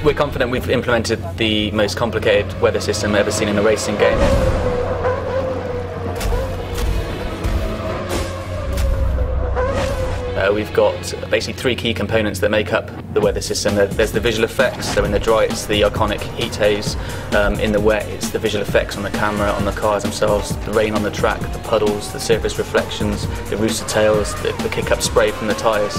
We're confident we've implemented the most complicated weather system ever seen in a racing game. We've got basically three key components that make up the weather system. There's the visual effects, so in the dry it's the iconic heat haze, in the wet it's the visual effects on the camera, on the cars themselves, the rain on the track, the puddles, the surface reflections, the rooster tails, the kick-up spray from the tyres.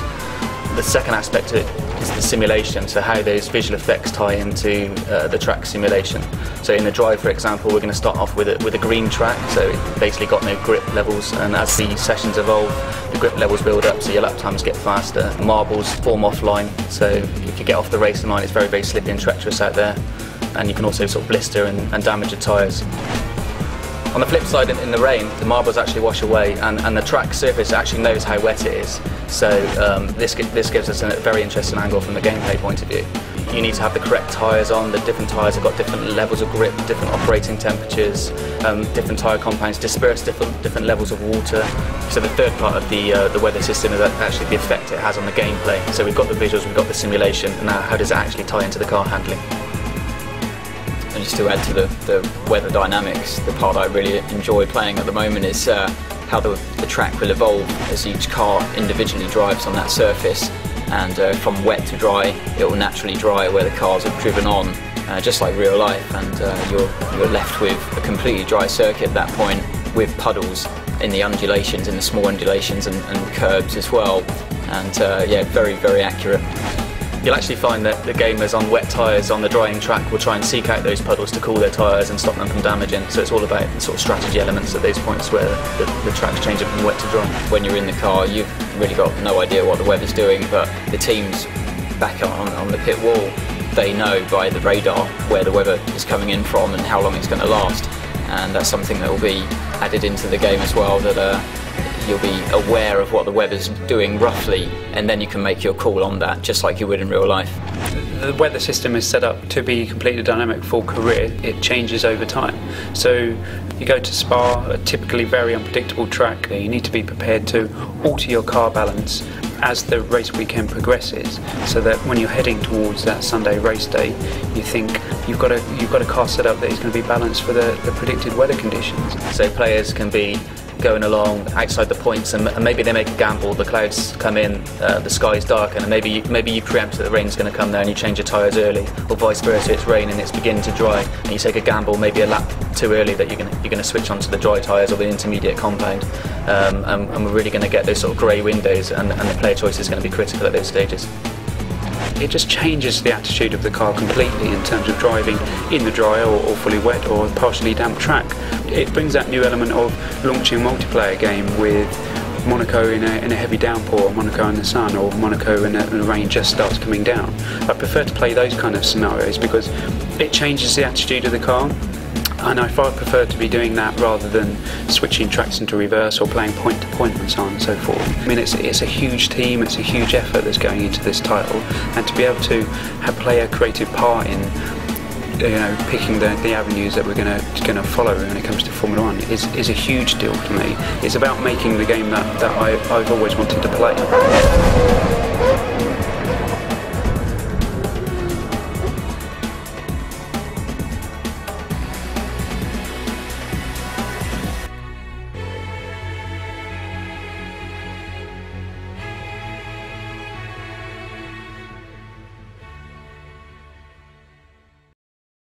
The second aspect of it is the simulation, so how those visual effects tie into the track simulation. So in the dry, for example, we're going to start off with a green track, so it basically got no grip levels, and as the sessions evolve, the grip levels build up, so your lap times get faster. Marbles form offline, so if you get off the racing line, it's very, very slippy and treacherous out there, and you can also sort of blister and damage your tyres. On the flip side, in the rain, the marbles actually wash away, and the track surface actually knows how wet it is. So this gives us a very interesting angle from the gameplay point of view. You need to have the correct tyres on. The different tyres have got different levels of grip, different operating temperatures, different tyre compounds disperse different levels of water. So the third part of the weather system is actually the effect it has on the gameplay. So we've got the visuals, we've got the simulation, and now how does it actually tie into the car handling? And just to add to the weather dynamics, the part I really enjoy playing at the moment is how the track will evolve as each car individually drives on that surface, and from wet to dry it will naturally dry where the cars have driven on, just like real life, and you're left with a completely dry circuit at that point, with puddles in the undulations, in the small undulations and curbs as well, and yeah, very, very accurate. You'll actually find that the gamers on wet tyres on the drying track will try and seek out those puddles to cool their tyres and stop them from damaging. So it's all about the sort of strategy elements at those points where the track's changing from wet to dry. When you're in the car, you've really got no idea what the weather's doing, but the teams back on the pit wall, they know by the radar where the weather is coming in from and how long it's going to last. And that's something that will be added into the game as well, that you'll be aware of what the weather's doing roughly, and then you can make your call on that, just like you would in real life. The weather system is set up to be completely dynamic for career. It changes over time. So you go to Spa, a typically very unpredictable track. You need to be prepared to alter your car balance as the race weekend progresses, so that when you're heading towards that Sunday race day, you think you've got a car set up that is going to be balanced for the predicted weather conditions. So players can be going along outside the points, and maybe they make a gamble, the clouds come in, the sky's darken, and maybe you preempt that the rain's going to come there and you change your tyres early, or vice versa, it's raining, it's beginning to dry, and you take a gamble maybe a lap too early that you're going to switch onto the dry tyres or the intermediate compound, and we're really going to get those sort of grey windows, and the player choice is going to be critical at those stages. It just changes the attitude of the car completely in terms of driving in the dry or fully wet or partially damp track. It brings that new element of launching a multiplayer game with Monaco in a heavy downpour, or Monaco in the sun, or Monaco when the rain just starts coming down. I prefer to play those kind of scenarios because it changes the attitude of the car. And I prefer to be doing that rather than switching tracks into reverse or playing point to point and so on and so forth. I mean, it's a huge team, it's a huge effort that's going into this title, and to be able to play a creative part in, picking the avenues that we're going to follow when it comes to Formula 1 is a huge deal to me. It's about making the game that I've always wanted to play.